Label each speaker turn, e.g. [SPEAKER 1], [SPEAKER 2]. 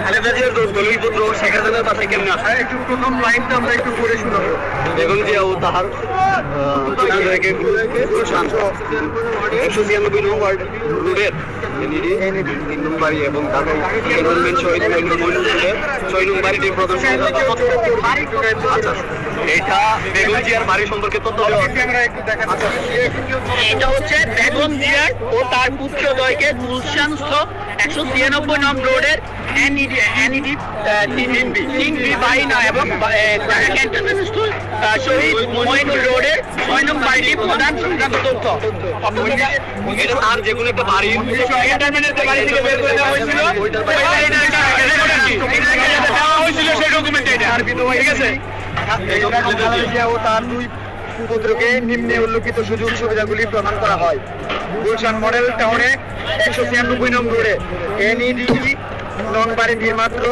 [SPEAKER 1] খালেদা জিয়ার দলীয় পুত্র শেখ হাসিনার বাসায় কেমন আছে? একটু প্রথম লাইনটা আমরা একটু পড়ে শোনাবো। বেগম জিয়া ও তাহার 196 নং ওয়ার্ড রোডের বাড়ি এবং ঢাকায় ক্যান্টনমেন্ট শহীদ ছয় নং বাড়িটির প্রধান এটা বেগম জিয়ার বাড়ি সম্পর্কে তথ্য এটা হচ্ছে বেগম জিয়ার ও তার পুত্রদ্বয়কে গুলশানস্থ 193 নং রোডের এনইডি বাড়ি না এবং ক্যান্টনমেন্ট শহীদ মঈনুল রোডের 6 নং বাড়িটির প্রধান সংক্রান্ত তথ্য। এটা আর যে কোনো একটা বাড়ি ক্যান্টনমেন্টের বাড়ি থেকে বের করে দেওয়া হয়েছিল, দেওয়া হয়েছিল সেই ডকুমেন্ট এটা। ঠিক আছে, ও তার দুই পুত্রকে নিম্নে উল্লেখিত সুযোগ সুবিধাগুলি প্রদান করা হয়। গুলশান মডেল টাউনে 196 নং রোডে এনইডি নং বাড়িটির মাত্র